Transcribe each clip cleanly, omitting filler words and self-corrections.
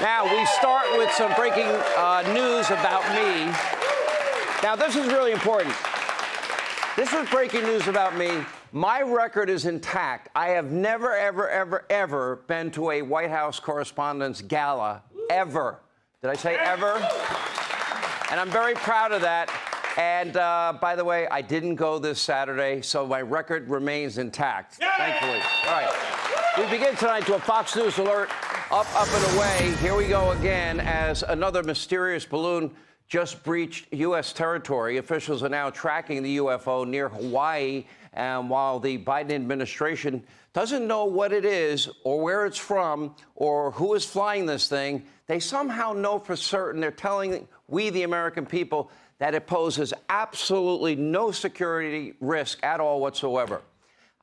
Now, we start with some breaking news about me. Now, this is really important. This is breaking news about me. My record is intact. I have never, ever been to a White House Correspondents' Gala, ever. Did I say ever? And I'm very proud of that. And by the way, I didn't go this Saturday, so my record remains intact, thankfully. All right. We begin tonight to a Fox News alert. Up and away. Here we go again as another mysterious balloon just breached U.S. territory. Officials are now tracking the UFO near Hawaii. And while the Biden administration doesn't know what it is or where it's from or who is flying this thing, they somehow know for certain. They're telling we, the American people, that it poses absolutely no security risk at all whatsoever.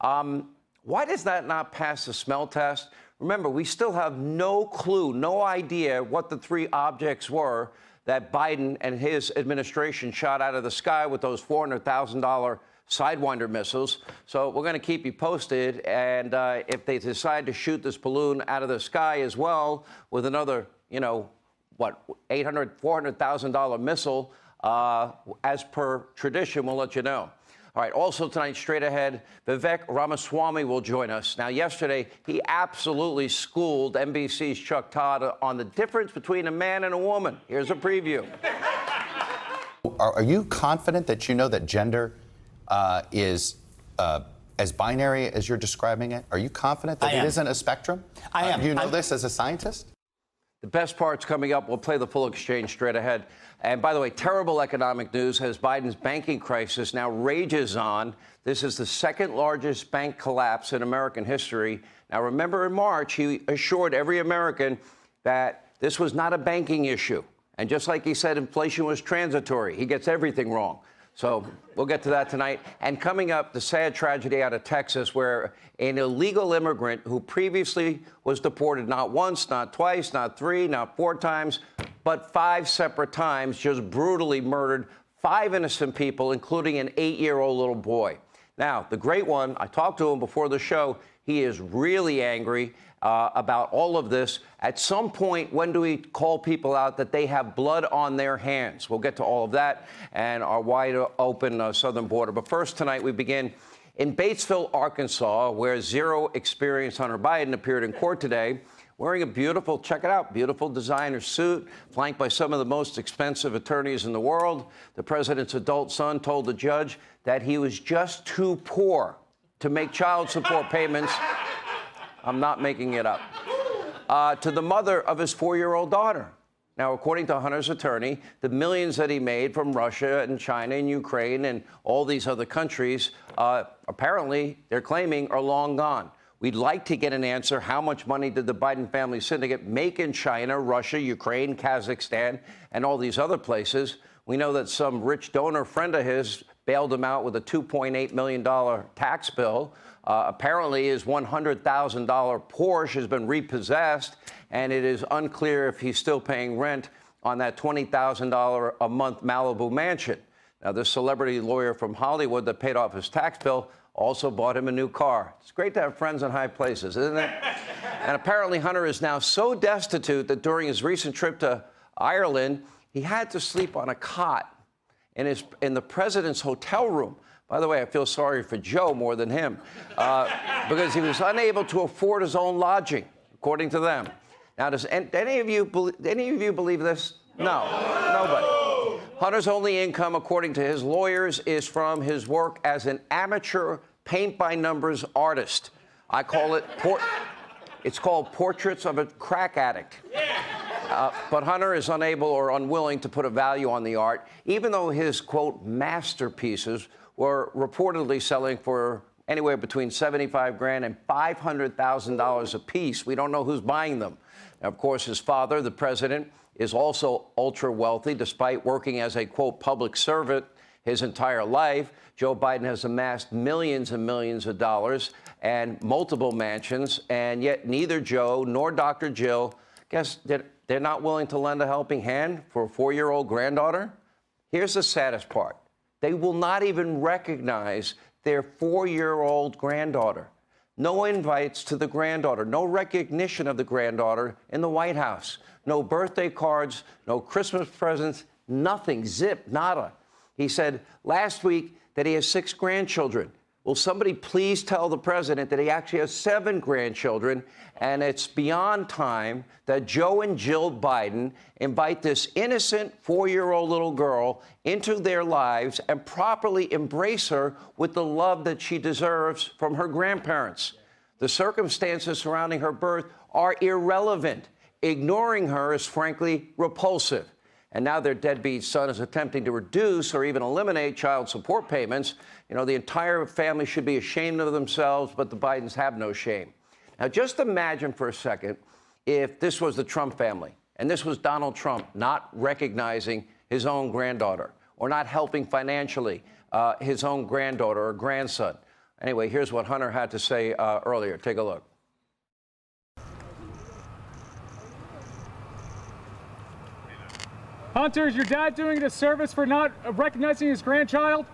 Why does that not pass the smell test? Remember, we still have no clue, no idea what the three objects were that Biden and his administration shot out of the sky with those $400,000 Sidewinder missiles. So we're going to keep you posted. And if they decide to shoot this balloon out of the sky as well with another, $400,000 missile, as per tradition, we'll let you know. All right, also tonight, straight ahead, Vivek Ramaswamy will join us. Now, yesterday, he absolutely schooled NBC's Chuck Todd on the difference between a man and a woman. Here's a preview. Are you confident that you know that gender is as binary as you're describing it? Are you confident that it isn't a spectrum? I am. Do you know this as a scientist? The best part's coming up. We'll play the full exchange straight ahead. And by the way, terrible economic news as Biden's banking crisis now rages on. This is the second largest bank collapse in American history. Now, remember in March, he assured every American that this was not a banking issue. And just like he said, inflation was transitory. He gets everything wrong. So we'll get to that tonight. And coming up, the sad tragedy out of Texas where an illegal immigrant who previously was deported not once, not twice, not three, not four times, but 5 separate times, just brutally murdered 5 innocent people, including an 8-year-old little boy. Now, the great one, I talked to him before the show. He is really angry about all of this. At some point, when do we call people out that they have blood on their hands? We'll get to all of that and our wide open southern border. But first tonight, we begin in Batesville, Arkansas, where zero experience Hunter Biden appeared in court today wearing a beautiful, check it out, beautiful designer suit, flanked by some of the most expensive attorneys in the world. The president's adult son told the judge that he was just too poor to make child support payments. I'm not making it up. To the mother of his 4-year-old daughter. Now, according to Hunter's attorney, the millions that he made from Russia and China and Ukraine and all these other countries, apparently, they're claiming, are long gone. We'd like to get an answer. How much money did the Biden family syndicate make in China, Russia, Ukraine, Kazakhstan, and all these other places? We know that some rich donor friend of his bailed him out with a $2.8 million tax bill. Apparently, his $100,000 Porsche has been repossessed, and it is unclear if he's still paying rent on that $20,000 a month Malibu mansion. Now, this celebrity lawyer from Hollywood that paid off his tax bill also bought him a new car. It's great to have friends in high places, isn't it? And apparently, Hunter is now so destitute that during his recent trip to Ireland, he had to sleep on a cot in the president's hotel room. By the way, I feel sorry for Joe more than him because he was unable to afford his own lodging, according to them. Now, does any of you believe this? No, nobody. Hunter's only income, according to his lawyers, is from his work as an amateur paint-by-numbers artist. I call it, it's called Portraits of a Crack Addict. But Hunter is unable or unwilling to put a value on the art, even though his, quote, masterpieces were reportedly selling for anywhere between $75,000 and $500,000 a piece. We don't know who's buying them. Now, of course, his father, the president, is also ultra wealthy, despite working as a, quote, public servant his entire life. Joe Biden has amassed millions and millions of dollars and multiple mansions, and yet neither Joe nor Dr. Jill, guess they're not willing to lend a helping hand for a 4-year-old granddaughter? Here's the saddest part. They will not even recognize their 4-year-old granddaughter. No invites to the granddaughter, no recognition of the granddaughter in the White House, no birthday cards, no Christmas presents, nothing, zip, nada. He said last week that he has 6 grandchildren. Will somebody please tell the president that he actually has 7 grandchildren, and it's beyond time that Joe and Jill Biden invite this innocent 4-year-old little girl into their lives and properly embrace her with the love that she deserves from her grandparents. The circumstances surrounding her birth are irrelevant. Ignoring her is frankly repulsive. And now their deadbeat son is attempting to reduce or even eliminate child support payments. You know, the entire family should be ashamed of themselves, but the Bidens have no shame. Now, just imagine for a second if this was the Trump family and this was Donald Trump not recognizing his own granddaughter or not helping financially his own granddaughter or grandson. Anyway, here's what Hunter had to say earlier. Take a look. Hunter, is your dad doing a disservice for not recognizing his grandchild?